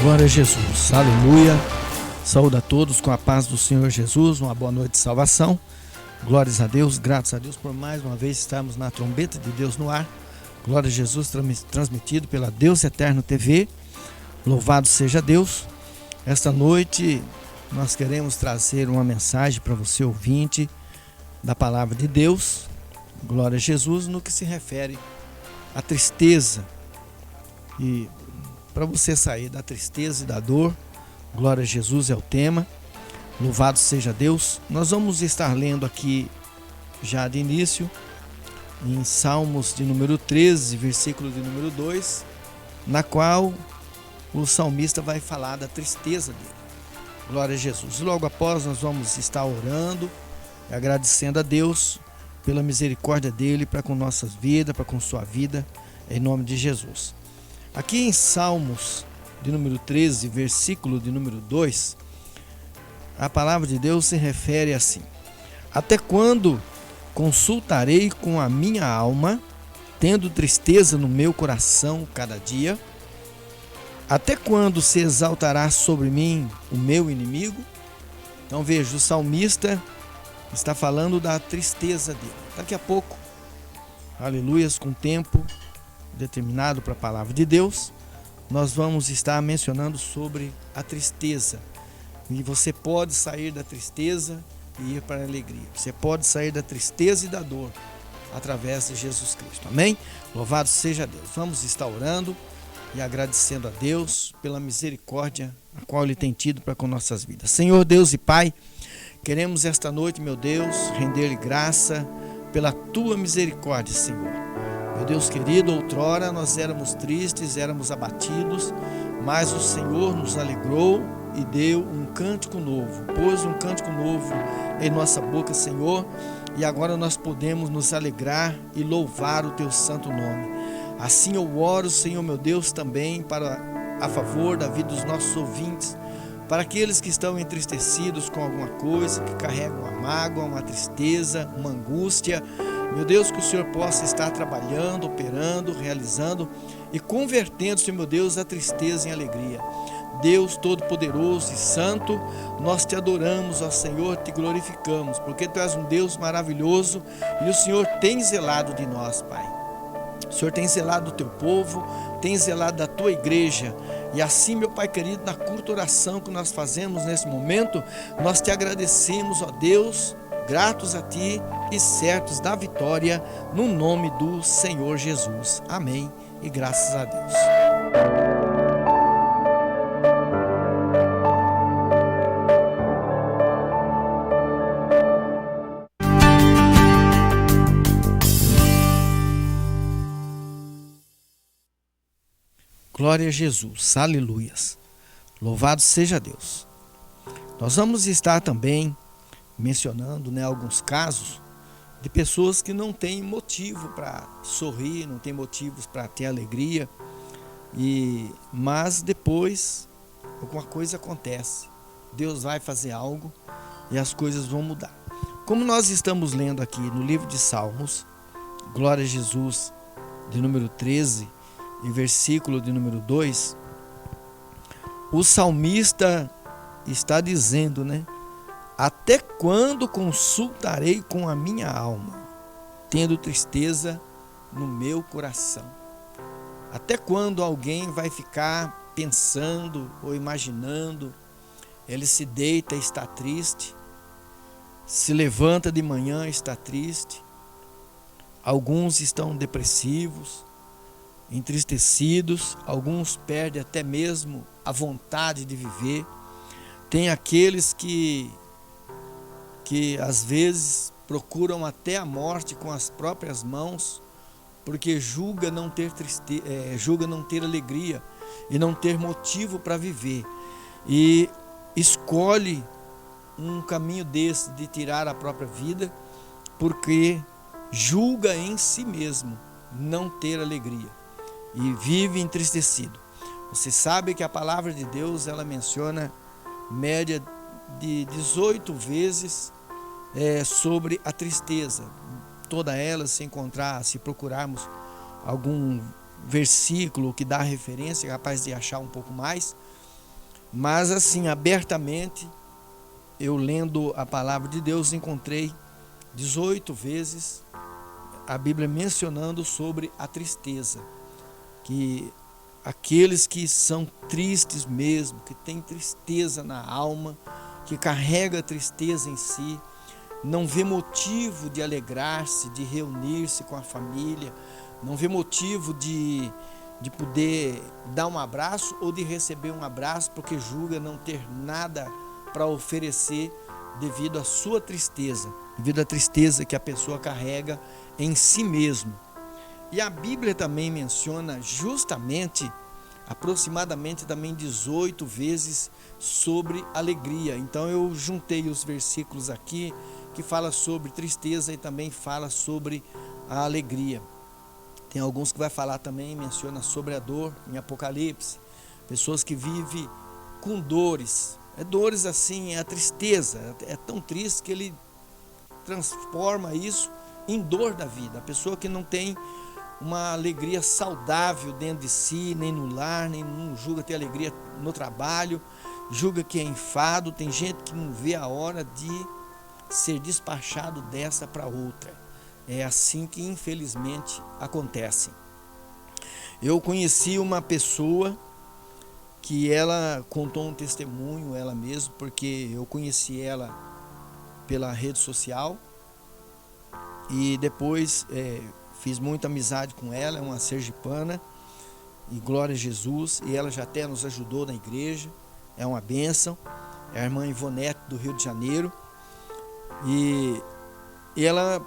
Glória a Jesus, aleluia. Saúde a todos com a paz do Senhor Jesus, uma boa noite de salvação. Glórias a Deus, graças a Deus por mais uma vez estarmos na trombeta de Deus no ar. Glória a Jesus, transmitido pela Deus Eterno TV. Louvado seja Deus. Esta noite nós queremos trazer uma mensagem para você ouvinte da palavra de Deus. Glória a Jesus, no que se refere à tristeza e para você sair da tristeza e da dor. Glória a Jesus é o tema. Louvado seja Deus. Nós vamos estar lendo aqui já de início em Salmos de número 13, versículo de número 2, na qual o salmista vai falar da tristeza dele. Glória a Jesus. Logo após nós vamos estar orando e agradecendo a Deus pela misericórdia dele para com nossas vidas, para com sua vida, em nome de Jesus. Aqui em Salmos de número 13, versículo de número 2, a palavra de Deus se refere assim: até quando consultarei com a minha alma, tendo tristeza no meu coração cada dia? Até quando se exaltará sobre mim o meu inimigo? Então veja, o salmista está falando da tristeza dele. Daqui a pouco, aleluias, com tempo determinado para a palavra de Deus, nós vamos estar mencionando sobre a tristeza. E você pode sair da tristeza e ir para a alegria. Você pode sair da tristeza e da dor através de Jesus Cristo. Amém? Louvado seja Deus. Vamos estar orando e agradecendo a Deus pela misericórdia a qual Ele tem tido para com nossas vidas. Senhor Deus e Pai, queremos esta noite, meu Deus, render-lhe graça pela Tua misericórdia, Senhor. Meu Deus querido, outrora nós éramos tristes, éramos abatidos, mas o Senhor nos alegrou e deu um cântico novo, pôs um cântico novo em nossa boca, Senhor, e agora nós podemos nos alegrar e louvar o Teu santo nome. Assim eu oro, Senhor meu Deus, também a favor da vida dos nossos ouvintes, para aqueles que estão entristecidos com alguma coisa, que carregam uma mágoa, uma tristeza, uma angústia. Meu Deus, que o Senhor possa estar trabalhando, operando, realizando e convertendo, Senhor meu Deus, a tristeza em alegria. Deus Todo-Poderoso e Santo, nós Te adoramos, ó Senhor, Te glorificamos, porque Tu és um Deus maravilhoso e o Senhor tem zelado de nós, Pai. O Senhor tem zelado do Teu povo, tem zelado da Tua igreja. E assim, meu Pai querido, na curta oração que nós fazemos nesse momento, nós Te agradecemos, ó Deus, gratos a Ti e certos da vitória, no nome do Senhor Jesus. Amém e graças a Deus. Glória a Jesus, aleluias. Louvado seja Deus. Nós vamos estar também mencionando, alguns casos de pessoas que não têm motivo para sorrir, não têm motivos para ter alegria, mas depois alguma coisa acontece. Deus vai fazer algo e as coisas vão mudar. Como nós estamos lendo aqui no livro de Salmos, Glória a Jesus, de número 13, e versículo de número 2, o salmista está dizendo, até quando consultarei com a minha alma, tendo tristeza no meu coração? Até quando alguém vai ficar pensando ou imaginando? Ele se deita e está triste, se levanta de manhã e está triste. Alguns estão depressivos, entristecidos, alguns perdem até mesmo a vontade de viver. Tem aqueles que às vezes procuram até a morte com as próprias mãos, porque julga não ter alegria e não ter motivo para viver, e escolhe um caminho desse de tirar a própria vida, porque julga em si mesmo não ter alegria e vive entristecido. Você sabe que a palavra de Deus, ela menciona média de 18 vezes sobre a tristeza. Toda ela, se procurarmos algum versículo que dá referência, é capaz de achar um pouco mais. Mas assim, abertamente, eu lendo a palavra de Deus, encontrei 18 vezes a Bíblia mencionando sobre a tristeza. Que aqueles que são tristes mesmo, que têm tristeza na alma, que carrega tristeza em si, não vê motivo de alegrar-se, de reunir-se com a família, não vê motivo de poder dar um abraço ou de receber um abraço, porque julga não ter nada para oferecer devido à sua tristeza, devido à tristeza que a pessoa carrega em si mesmo. E a Bíblia também menciona justamente, aproximadamente também 18 vezes sobre alegria. Então eu juntei os versículos aqui que fala sobre tristeza e também fala sobre a alegria. Tem alguns que vai falar também, menciona sobre a dor em Apocalipse. Pessoas que vivem com dores. Dores assim, a tristeza. É tão triste que ele transforma isso em dor da vida. A pessoa que não tem uma alegria saudável dentro de si, nem no lar, nem não julga ter alegria no trabalho, julga que é enfado. Tem gente que não vê a hora de ser despachado dessa para outra. É assim que infelizmente acontece. Eu conheci uma pessoa que ela contou um testemunho, ela mesma, porque eu conheci ela pela rede social e depois fiz muita amizade com ela. É uma sergipana, e glória a Jesus, e ela já até nos ajudou na igreja, é uma bênção. É a irmã Ivonete do Rio de Janeiro, e ela,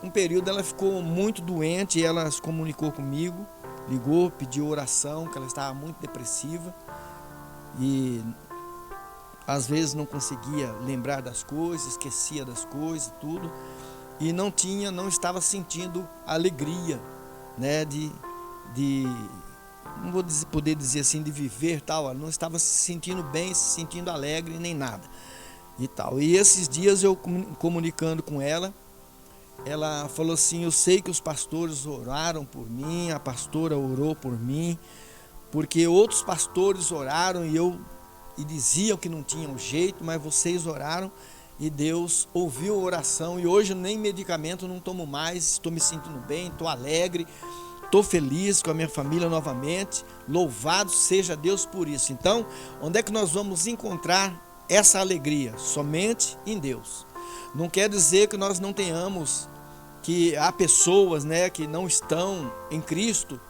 um período ela ficou muito doente, e ela se comunicou comigo, ligou, pediu oração, que ela estava muito depressiva e às vezes não conseguia lembrar das coisas, esquecia das coisas, tudo, e não estava sentindo alegria, né, não vou poder dizer assim, de viver tal, ela não estava se sentindo bem, se sentindo alegre, nem nada e tal. E esses dias eu comunicando com ela, ela falou assim: eu sei que os pastores oraram por mim, a pastora orou por mim, porque outros pastores oraram e diziam que não tinham jeito, mas vocês oraram e Deus ouviu a oração, e hoje nem medicamento não tomo mais, estou me sentindo bem, estou alegre, estou feliz com a minha família novamente. Louvado seja Deus por isso. Então, onde é que nós vamos encontrar essa alegria? Somente em Deus. Não quer dizer que nós não tenhamos, que há pessoas, né, que não estão em Cristo,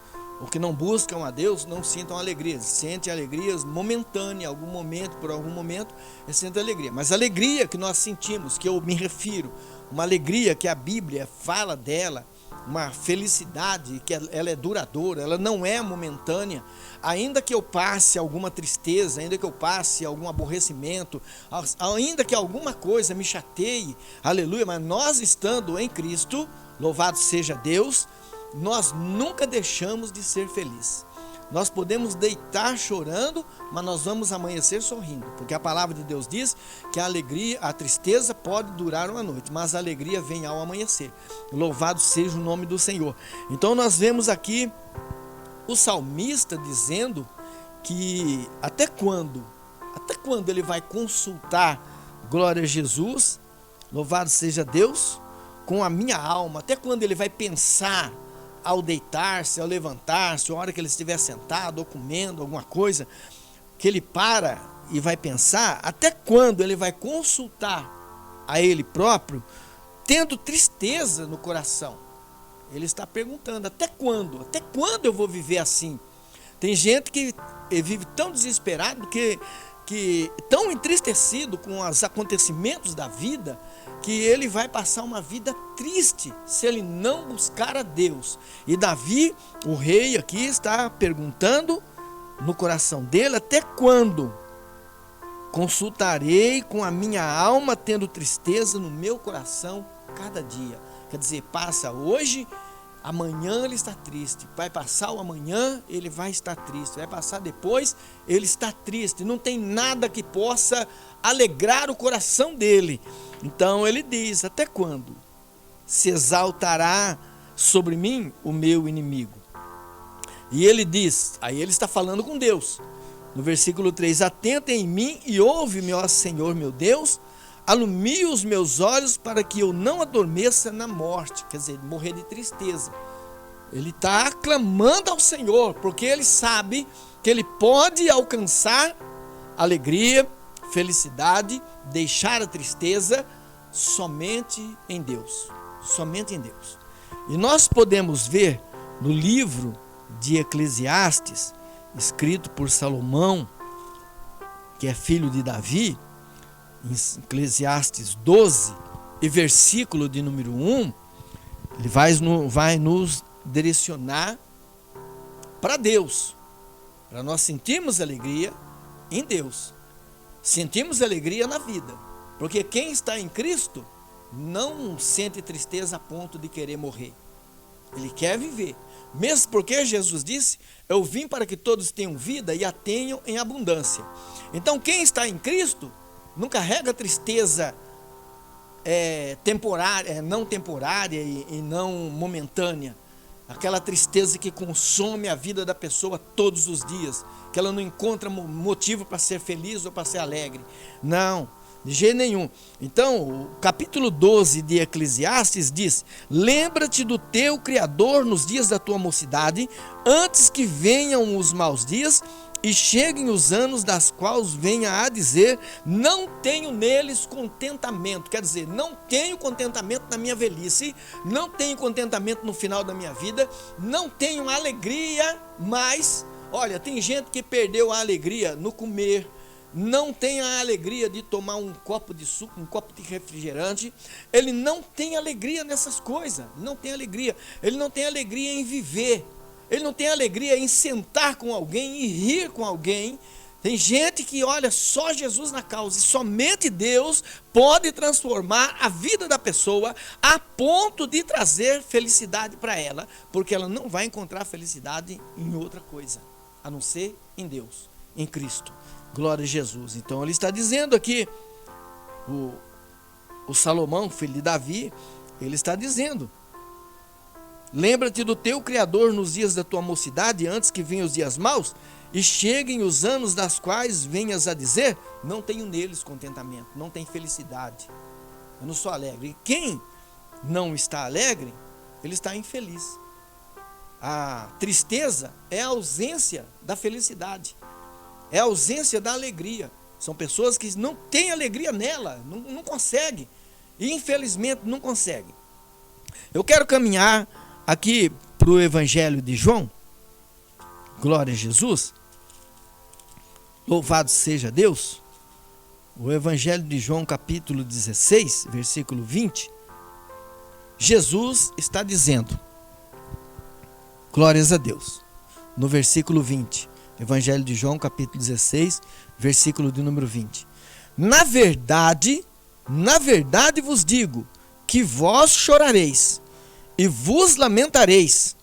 ou que não buscam a Deus, não sintam alegria. Sentem alegrias momentâneas, algum momento, por algum momento, eles sentem alegria. Mas a alegria que nós sentimos, que eu me refiro, uma alegria que a Bíblia fala dela, uma felicidade que ela é duradoura, ela não é momentânea. Ainda que eu passe alguma tristeza, ainda que eu passe algum aborrecimento, ainda que alguma coisa me chateie, aleluia, mas nós estando em Cristo, louvado seja Deus, nós nunca deixamos de ser felizes. Nós podemos deitar chorando, mas nós vamos amanhecer sorrindo, porque a palavra de Deus diz que a alegria, a tristeza pode durar uma noite, mas a alegria vem ao amanhecer. Louvado seja o nome do Senhor. Então nós vemos aqui o salmista dizendo que até quando ele vai consultar, glória a Jesus, louvado seja Deus, com a minha alma, até quando ele vai pensar ao deitar-se, ao levantar-se, a hora que ele estiver sentado ou comendo alguma coisa, que ele para e vai pensar, até quando ele vai consultar a ele próprio, tendo tristeza no coração. Ele está perguntando: até quando? Até quando eu vou viver assim? Tem gente que vive tão desesperado, que tão entristecido com os acontecimentos da vida, que ele vai passar uma vida triste se ele não buscar a Deus. E Davi, o rei aqui, está perguntando no coração dele: até quando? Consultarei com a minha alma, tendo tristeza no meu coração cada dia. Quer dizer, passa hoje, amanhã ele está triste. Vai passar o amanhã, ele vai estar triste. Vai passar depois, ele está triste. Não tem nada que possa alegrar o coração dele. Então ele diz: até quando se exaltará sobre mim o meu inimigo? E ele diz, aí ele está falando com Deus. No versículo 3, atenta em mim e ouve-me, ó Senhor meu Deus, alumia os meus olhos para que eu não adormeça na morte, quer dizer, morrer de tristeza. Ele está clamando ao Senhor, porque ele sabe que ele pode alcançar alegria, felicidade, deixar a tristeza somente em Deus, somente em Deus. E nós podemos ver no livro de Eclesiastes, escrito por Salomão, que é filho de Davi, em Eclesiastes 12 e versículo de número 1, ele vai nos direcionar para Deus, para nós sentirmos alegria em Deus, sentimos alegria na vida, porque quem está em Cristo não sente tristeza a ponto de querer morrer, ele quer viver. Mesmo porque Jesus disse: eu vim para que todos tenham vida e a tenham em abundância. Então quem está em Cristo não carrega tristeza temporária, não temporária e não momentânea. Aquela tristeza que consome a vida da pessoa todos os dias, que ela não encontra motivo para ser feliz ou para ser alegre. Não, de jeito nenhum. Então, o capítulo 12 de Eclesiastes diz: lembra-te do teu Criador nos dias da tua mocidade, antes que venham os maus dias e cheguem os anos das quais venha a dizer: não tenho neles contentamento. Quer dizer, não tenho contentamento na minha velhice, não tenho contentamento no final da minha vida, não tenho alegria mais. Olha, tem gente que perdeu a alegria no comer, não tem a alegria de tomar um copo de suco, um copo de refrigerante. Ele não tem alegria nessas coisas, não tem alegria. Ele não tem alegria em viver, ele não tem alegria em sentar com alguém e rir com alguém. Tem gente que olha só Jesus na causa, e somente Deus pode transformar a vida da pessoa a ponto de trazer felicidade para ela, porque ela não vai encontrar felicidade em outra coisa, a não ser em Deus, em Cristo. Glória a Jesus. Então ele está dizendo aqui, o Salomão, filho de Davi, ele está dizendo: lembra-te do teu Criador nos dias da tua mocidade, antes que venham os dias maus e cheguem os anos das quais venhas a dizer: não tenho neles contentamento, não tenho felicidade, eu não sou alegre. E quem não está alegre, ele está infeliz. A tristeza é a ausência da felicidade, é a ausência da alegria. São pessoas que não têm alegria nela, não conseguem, e infelizmente não conseguem. Eu quero caminhar aqui para o Evangelho de João. Glória a Jesus, louvado seja Deus. O Evangelho de João, capítulo 16, versículo 20. Jesus está dizendo, glórias a Deus, no versículo 20, Evangelho de João, capítulo 16, versículo de número 20. Na verdade vos digo, que vós chorareis, e vos lamentareis,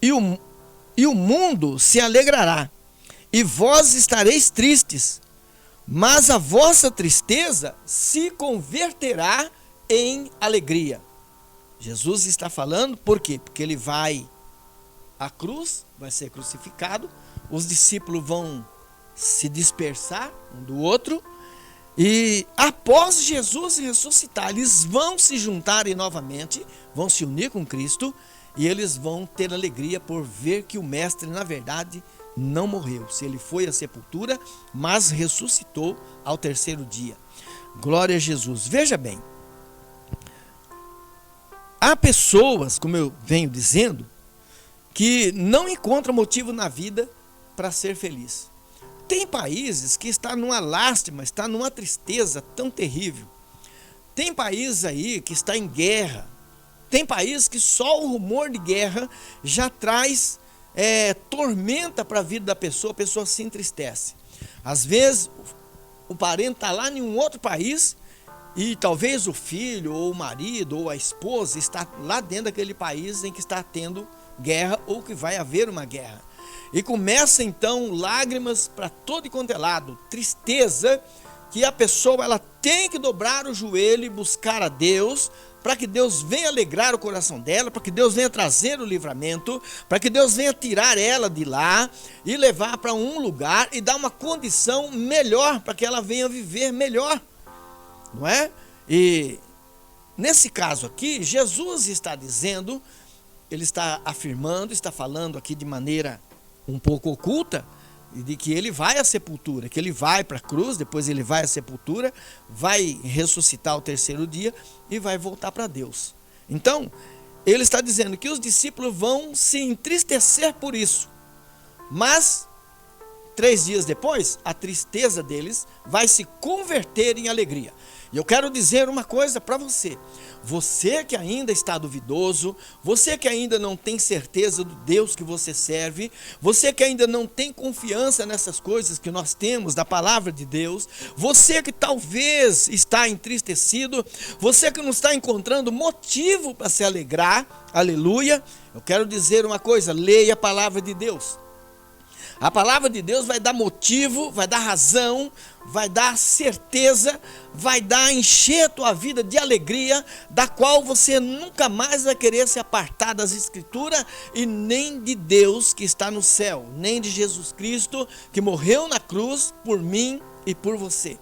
e o mundo se alegrará, e vós estareis tristes, mas a vossa tristeza se converterá em alegria. Jesus está falando, por quê? Porque ele vai à cruz, vai ser crucificado, os discípulos vão se dispersar um do outro, e após Jesus ressuscitar, eles vão se juntarem novamente, vão se unir com Cristo, e eles vão ter alegria por ver que o Mestre, na verdade, não morreu. Se ele foi à sepultura, mas ressuscitou ao terceiro dia. Glória a Jesus. Veja bem, há pessoas, como eu venho dizendo, que não encontram motivo na vida para ser feliz. Tem países que estão numa lástima, está numa tristeza tão terrível. Tem países aí que está em guerra. Tem países que só o rumor de guerra já traz tormenta para a vida da pessoa, a pessoa se entristece. Às vezes o parente está lá em um outro país e talvez o filho, ou o marido, ou a esposa está lá dentro daquele país em que está tendo guerra ou que vai haver uma guerra. E começa então lágrimas para todo e quanto é lado, tristeza, que a pessoa ela tem que dobrar o joelho e buscar a Deus, para que Deus venha alegrar o coração dela, para que Deus venha trazer o livramento, para que Deus venha tirar ela de lá e levar para um lugar e dar uma condição melhor, para que ela venha viver melhor, não é? E nesse caso aqui, Jesus está dizendo, ele está afirmando, está falando aqui de maneira um pouco oculta, de que ele vai à sepultura, que ele vai para a cruz, depois ele vai à sepultura, vai ressuscitar ao terceiro dia e vai voltar para Deus. Então, ele está dizendo que os discípulos vão se entristecer por isso, mas 3 dias depois, a tristeza deles vai se converter em alegria. E eu quero dizer uma coisa para você. Você que ainda está duvidoso, você que ainda não tem certeza do Deus que você serve, você que ainda não tem confiança nessas coisas que nós temos da palavra de Deus, você que talvez está entristecido, você que não está encontrando motivo para se alegrar, aleluia, eu quero dizer uma coisa, leia a palavra de Deus. A palavra de Deus vai dar motivo, vai dar razão, vai dar certeza, vai dar encher a tua vida de alegria, da qual você nunca mais vai querer se apartar das Escrituras e nem de Deus que está no céu, nem de Jesus Cristo que morreu na cruz por mim e por você.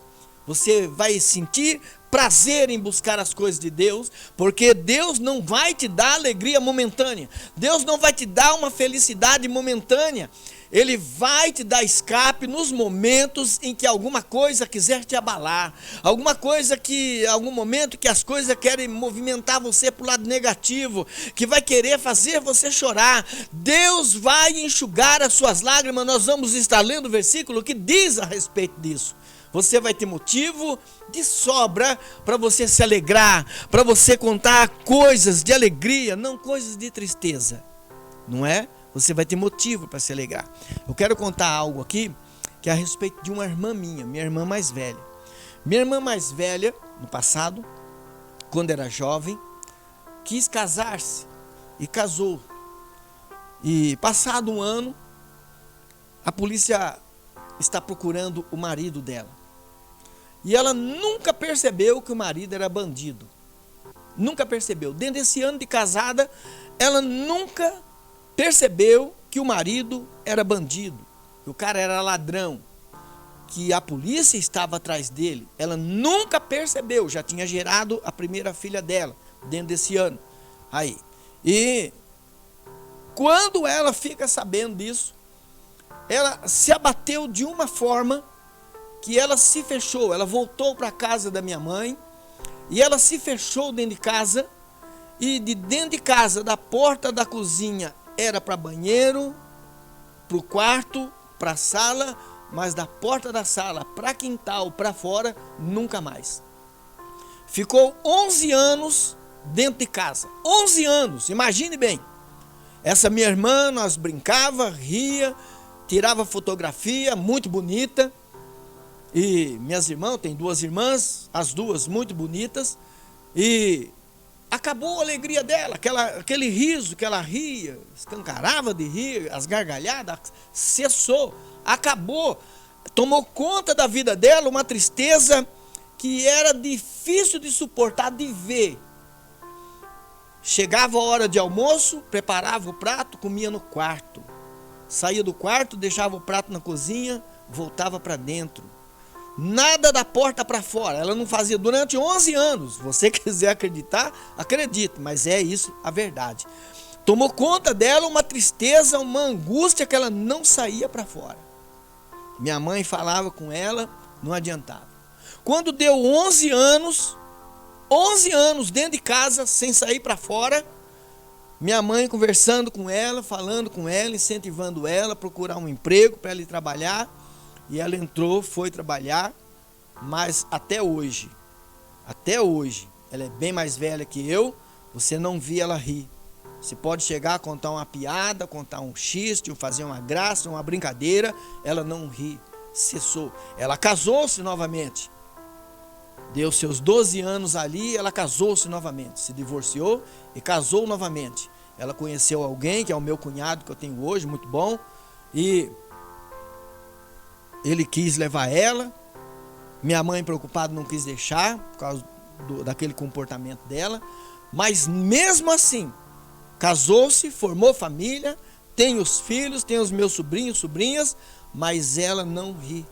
Você vai sentir prazer em buscar as coisas de Deus, porque Deus não vai te dar alegria momentânea, Deus não vai te dar uma felicidade momentânea. Ele vai te dar escape nos momentos em que alguma coisa quiser te abalar, algum momento que as coisas querem movimentar você para o lado negativo, que vai querer fazer você chorar. Deus vai enxugar as suas lágrimas. Nós vamos estar lendo o versículo que diz a respeito disso. Você vai ter motivo de sobra para você se alegrar, para você contar coisas de alegria, não coisas de tristeza, não é? Você vai ter motivo para se alegrar. Eu quero contar algo aqui que é a respeito de uma irmã minha irmã mais velha. Minha irmã mais velha, no passado, quando era jovem, quis casar-se e casou. E passado um ano, a polícia está procurando o marido dela. E ela nunca percebeu que o marido era bandido. Nunca percebeu. Dentro desse ano de casada, ela nunca percebeu que o marido era bandido, que o cara era ladrão, que a polícia estava atrás dele. Ela nunca percebeu, já tinha gerado a primeira filha dela, dentro desse ano. Aí, e quando ela fica sabendo disso, ela se abateu de uma forma que ela se fechou. Ela voltou para a casa da minha mãe e ela se fechou dentro de casa, e de dentro de casa, da porta da cozinha, era para banheiro, para o quarto, para a sala, mas da porta da sala para quintal, para fora, nunca mais. Ficou 11 anos dentro de casa. 11 anos, imagine bem. Essa minha irmã, nós brincava, ria, tirava fotografia, muito bonita. E minhas irmãs, tem 2 irmãs, as 2 muito bonitas. E acabou a alegria dela, aquele riso que ela ria, escancarava de rir, as gargalhadas, cessou, acabou, tomou conta da vida dela, uma tristeza que era difícil de suportar, de ver. Chegava a hora de almoço, preparava o prato, comia no quarto, saía do quarto, deixava o prato na cozinha, voltava para dentro. Nada da porta para fora, ela não fazia durante 11 anos. Você quiser acreditar, acredite, mas é isso a verdade. Tomou conta dela uma tristeza, uma angústia que ela não saía para fora. Minha mãe falava com ela, não adiantava. Quando deu 11 anos dentro de casa, sem sair para fora, minha mãe conversando com ela, falando com ela, incentivando ela a procurar um emprego para ela ir trabalhar. E ela entrou, foi trabalhar, mas até hoje, ela é bem mais velha que eu, você não via ela rir. Você pode chegar a contar uma piada, contar um xiste, fazer uma graça, uma brincadeira, ela não ri. cessou. Ela casou-se novamente. Deu seus 12 anos ali, ela casou-se novamente. Se divorciou e casou novamente. Ela conheceu alguém, que é o meu cunhado, que eu tenho hoje, muito bom. E ele quis levar ela. Minha mãe, preocupada, não quis deixar, por causa daquele comportamento dela. Mas mesmo assim, casou-se, formou família, tem os filhos, tem os meus sobrinhos, sobrinhas, mas ela não ri.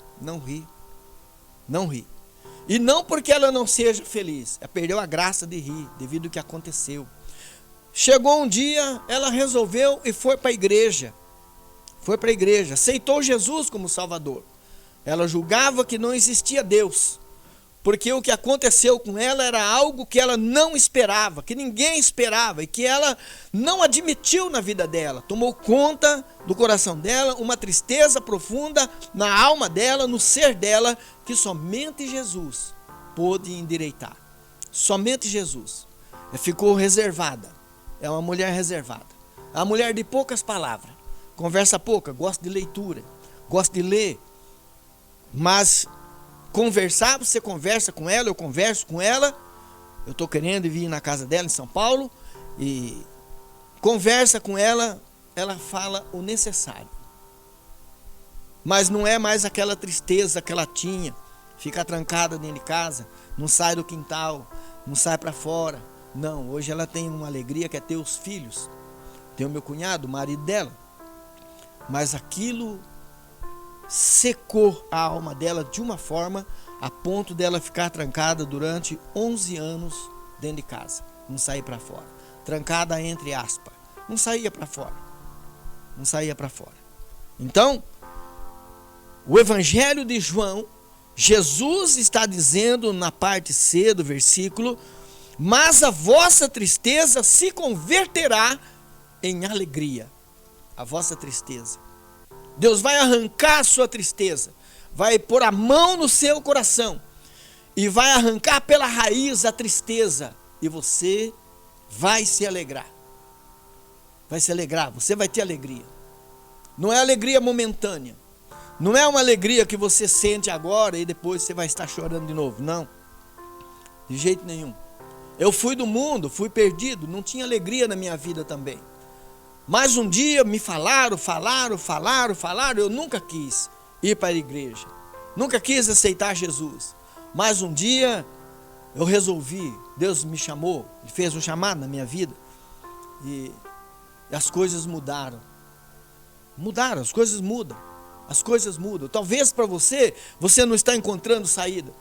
E não porque ela não seja feliz, ela perdeu a graça de rir, devido ao que aconteceu. Chegou um dia, ela resolveu e foi para a igreja. Aceitou Jesus como Salvador. Ela julgava que não existia Deus, porque o que aconteceu com ela era algo que ela não esperava, que ninguém esperava, e que ela não admitiu na vida dela. Tomou conta do coração dela, uma tristeza profunda na alma dela, no ser dela, que somente Jesus pôde endireitar. Somente Jesus. Ela ficou reservada. É uma mulher reservada. É uma mulher de poucas palavras. Conversa pouca, gosta de leitura, gosta de ler. Mas conversar, você conversa com ela, eu converso com ela. Eu estou querendo vir na casa dela em São Paulo. E conversa com ela, ela fala o necessário. Mas não é mais aquela tristeza que ela tinha. Fica trancada dentro de casa, não sai do quintal, não sai para fora. Não, hoje ela tem uma alegria que é ter os filhos. Tem o meu cunhado, o marido dela. Mas aquilo secou a alma dela de uma forma a ponto dela ficar trancada durante 11 anos dentro de casa, não sair para fora, trancada entre aspas, não saía para fora. Então, o Evangelho de João, Jesus está dizendo na parte C do versículo: mas a vossa tristeza se converterá em alegria. A vossa tristeza. Deus vai arrancar a sua tristeza, vai pôr a mão no seu coração e vai arrancar pela raiz a tristeza, e você vai se alegrar. Você vai ter alegria. Não é alegria momentânea. Não é uma alegria que você sente agora e depois você vai estar chorando de novo. Não. De jeito nenhum. Eu fui do mundo, fui perdido, não tinha alegria na minha vida também. Mas um dia me falaram, eu nunca quis ir para a igreja. Nunca quis aceitar Jesus. Mas um dia eu resolvi, Deus me chamou, Ele fez um chamado na minha vida. E as coisas mudaram. As coisas mudam. Talvez para você não está encontrando saída.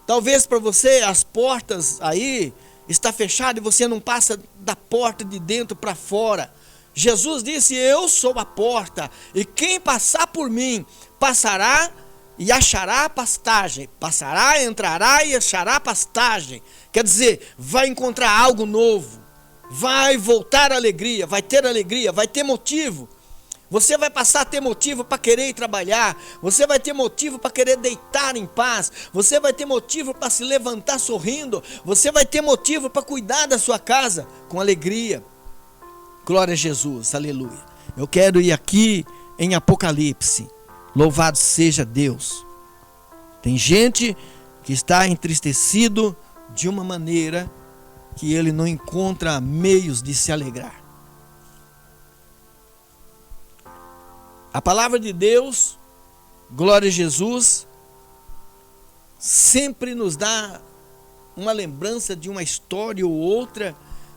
Talvez para você as portas aí estão fechadas e você não passa da porta de dentro para fora. Jesus disse: eu sou a porta, e quem passar por mim, passará e achará pastagem. Passará, entrará e achará pastagem. Quer dizer, vai encontrar algo novo, vai voltar a alegria, vai ter motivo. Você vai passar a ter motivo para querer ir trabalhar, você vai ter motivo para querer deitar em paz, você vai ter motivo para se levantar sorrindo, você vai ter motivo para cuidar da sua casa com alegria. Glória a Jesus, aleluia. Eu quero ir aqui em Apocalipse. Louvado seja Deus. Tem gente que está entristecido de uma maneira que ele não encontra meios de se alegrar. A palavra de Deus, glória a Jesus, sempre nos dá uma lembrança de uma história ou outra,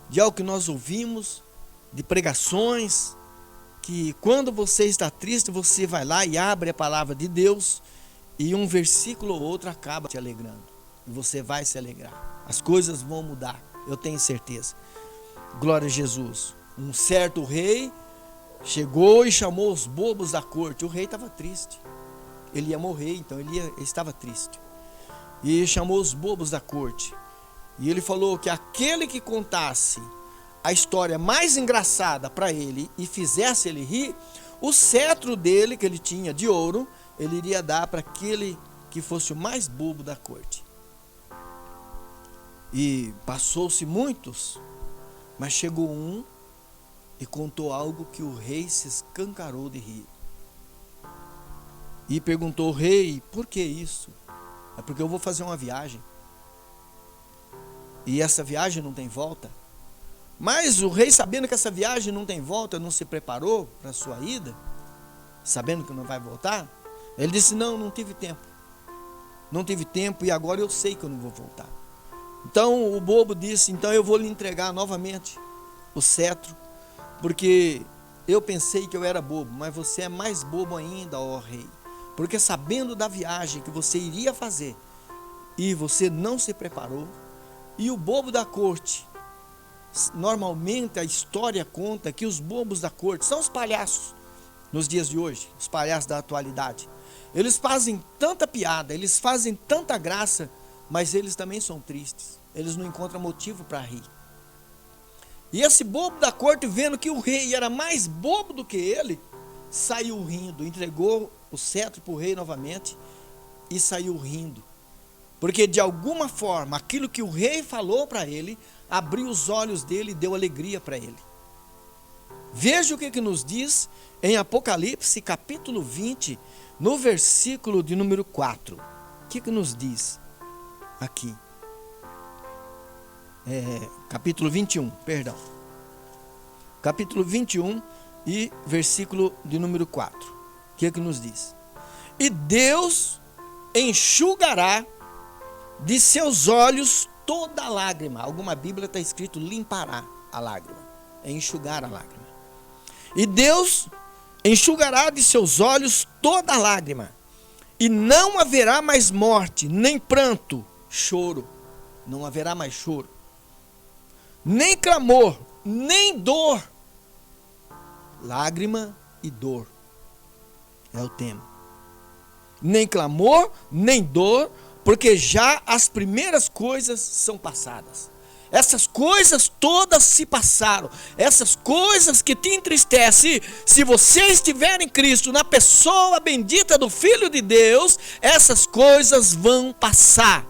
de algo que nós ouvimos, de pregações, que quando você está triste, você vai lá e abre a palavra de Deus, e um versículo ou outro acaba te alegrando, e você vai se alegrar. As coisas vão mudar, eu tenho certeza. Glória a Jesus. Um certo rei chegou e chamou os bobos da corte. O rei estava triste, ele ia morrer, então ele estava triste, e chamou os bobos da corte, e ele falou que aquele que contasse a história mais engraçada para ele e fizesse ele rir, o cetro dele, que ele tinha de ouro, ele iria dar para aquele que fosse o mais bobo da corte. E passou-se muitos, mas chegou um e contou algo que o rei se escancarou de rir. e perguntou ao rei: por que isso? É porque eu vou fazer uma viagem, e essa viagem não tem volta. Mas o rei, sabendo que essa viagem não tem volta, não se preparou para a sua ida, sabendo que não vai voltar, ele disse: não tive tempo. Não tive tempo e agora eu sei que eu não vou voltar. Então o bobo disse: então eu vou lhe entregar novamente o cetro, porque eu pensei que eu era bobo, mas você é mais bobo ainda, ó rei. Porque sabendo da viagem que você iria fazer, e você não se preparou, e o bobo da corte, normalmente a história conta que os bobos da corte são os palhaços nos dias de hoje, os palhaços da atualidade. Eles fazem tanta piada, eles fazem tanta graça, mas eles também são tristes. Eles não encontram motivo para rir. E esse bobo da corte, vendo que o rei era mais bobo do que ele, saiu rindo, entregou o cetro para o rei novamente e saiu rindo. Porque de alguma forma, aquilo que o rei falou para ele, abriu os olhos dele e deu alegria para ele. Veja o que nos diz em Apocalipse capítulo 20, no versículo de número 4. O que nos diz aqui? Capítulo 21, perdão. Capítulo 21 e versículo de número 4. O que nos diz? E Deus enxugará de seus olhos toda lágrima. Alguma Bíblia está escrito limpará a lágrima. É enxugar a lágrima. E Deus enxugará de seus olhos toda lágrima. E não haverá mais morte, nem pranto, choro. Não haverá mais choro. Nem clamor, nem dor. Lágrima e dor é o tema. Nem clamor, nem dor, porque já as primeiras coisas são passadas. Essas coisas todas se passaram. Essas coisas que te entristecem, se você estiver em Cristo, na pessoa bendita do Filho de Deus, essas coisas vão passar.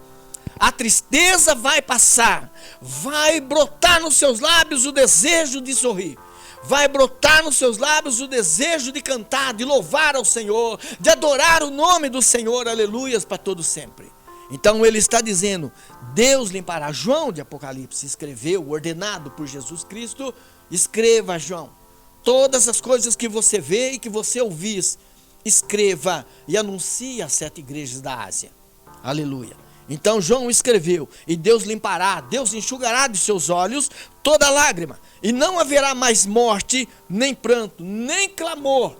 A tristeza vai passar. Vai brotar nos seus lábios o desejo de sorrir. Vai brotar nos seus lábios o desejo de cantar, de louvar ao Senhor, de adorar o nome do Senhor, aleluias, para todo sempre. Então ele está dizendo, Deus limpará. João de Apocalipse escreveu, ordenado por Jesus Cristo, escreva, João, todas as coisas que você vê e que você ouvir, escreva e anuncie às 7 igrejas da Ásia, aleluia. Então João escreveu, e Deus limpará, Deus enxugará de seus olhos toda lágrima, e não haverá mais morte, nem pranto, nem clamor,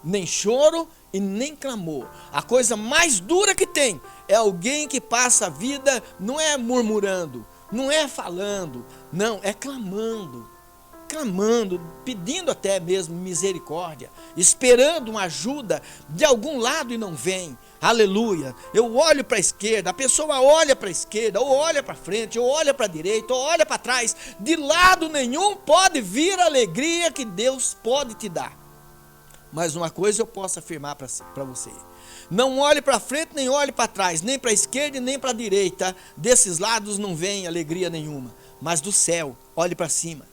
nem choro e nem clamor. A coisa mais dura que tem é alguém que passa a vida, não é murmurando, não é falando, não, é clamando, pedindo até mesmo misericórdia, esperando uma ajuda de algum lado e não vem. Aleluia. Eu olho para a esquerda, a pessoa olha para a esquerda, ou olha para frente, ou olha para a direita, ou olha para trás. De lado nenhum pode vir a alegria que Deus pode te dar. Mas uma coisa eu posso afirmar para você: não olhe para frente, nem olhe para trás, nem para a esquerda, nem para a direita. Desses lados não vem alegria nenhuma, mas do céu, olhe para cima.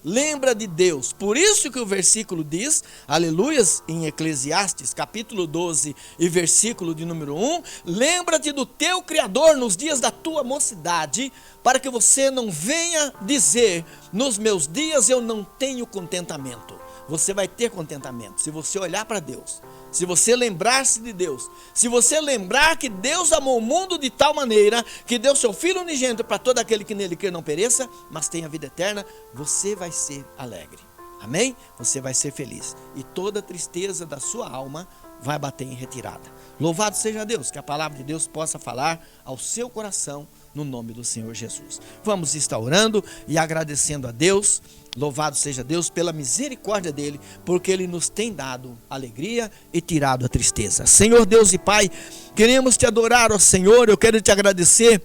Lembra de Deus. Por isso que o versículo diz, aleluias, em Eclesiastes capítulo 12 e versículo de número 1, lembra-te do teu Criador nos dias da tua mocidade, para que você não venha dizer, nos meus dias eu não tenho contentamento. Você vai ter contentamento se você olhar para Deus, se você lembrar-se de Deus, se você lembrar que Deus amou o mundo de tal maneira que deu seu Filho unigênito para todo aquele que nele crer não pereça, mas tenha vida eterna, você vai ser alegre, amém? Você vai ser feliz e toda tristeza da sua alma vai bater em retirada. Louvado seja Deus, que a palavra de Deus possa falar ao seu coração no nome do Senhor Jesus. Vamos estar orando e agradecendo a Deus. Louvado seja Deus pela misericórdia dele, porque ele nos tem dado alegria e tirado a tristeza. Senhor Deus e Pai, queremos te adorar, ó Senhor. Eu quero te agradecer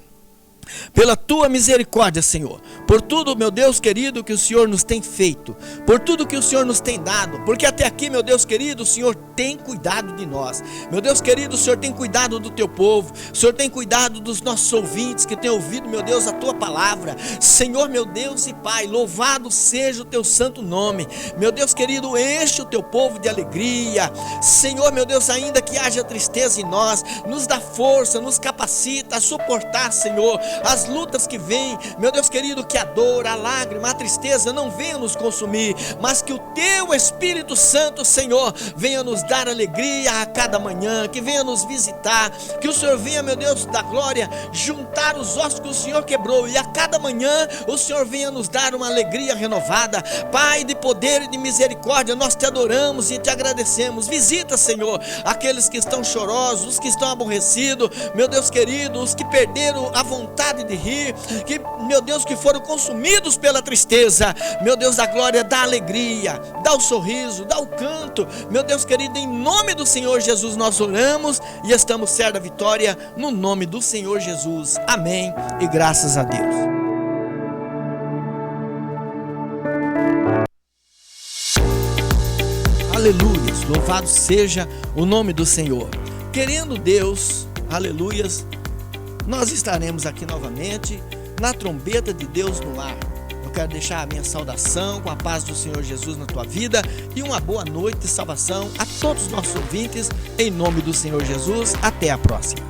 pela tua misericórdia, Senhor, por tudo, meu Deus querido, que o Senhor nos tem feito, por tudo que o Senhor nos tem dado, porque até aqui, meu Deus querido, o Senhor tem cuidado de nós. Meu Deus querido, o Senhor tem cuidado do teu povo, o Senhor tem cuidado dos nossos ouvintes que têm ouvido, meu Deus, a tua palavra. Senhor, meu Deus e Pai, louvado seja o teu santo nome. Meu Deus querido, enche o teu povo de alegria. Senhor, meu Deus, ainda que haja tristeza em nós, nos dá força, nos capacita a suportar, Senhor, as lutas que vêm. Meu Deus querido, que a dor, a lágrima, a tristeza não venha nos consumir, mas que o teu Espírito Santo, Senhor, venha nos dar alegria a cada manhã, que venha nos visitar, que o Senhor venha, meu Deus da glória, juntar os ossos que o Senhor quebrou, e a cada manhã o Senhor venha nos dar uma alegria renovada. Pai de poder e de misericórdia, nós te adoramos e te agradecemos. Visita, Senhor, aqueles que estão chorosos, os que estão aborrecidos, meu Deus querido, os que perderam a vontade de rir, que, meu Deus, que foram consumidos pela tristeza. Meu Deus da glória, dá alegria, dá o sorriso, dá o canto. Meu Deus querido, em nome do Senhor Jesus nós oramos e estamos certos da vitória, no nome do Senhor Jesus. Amém e graças a Deus. Aleluias, louvado seja o nome do Senhor. Querendo Deus, aleluias, nós estaremos aqui novamente na trombeta de Deus no ar. Eu quero deixar a minha saudação com a paz do Senhor Jesus na tua vida e uma boa noite de salvação a todos os nossos ouvintes, em nome do Senhor Jesus. Até a próxima.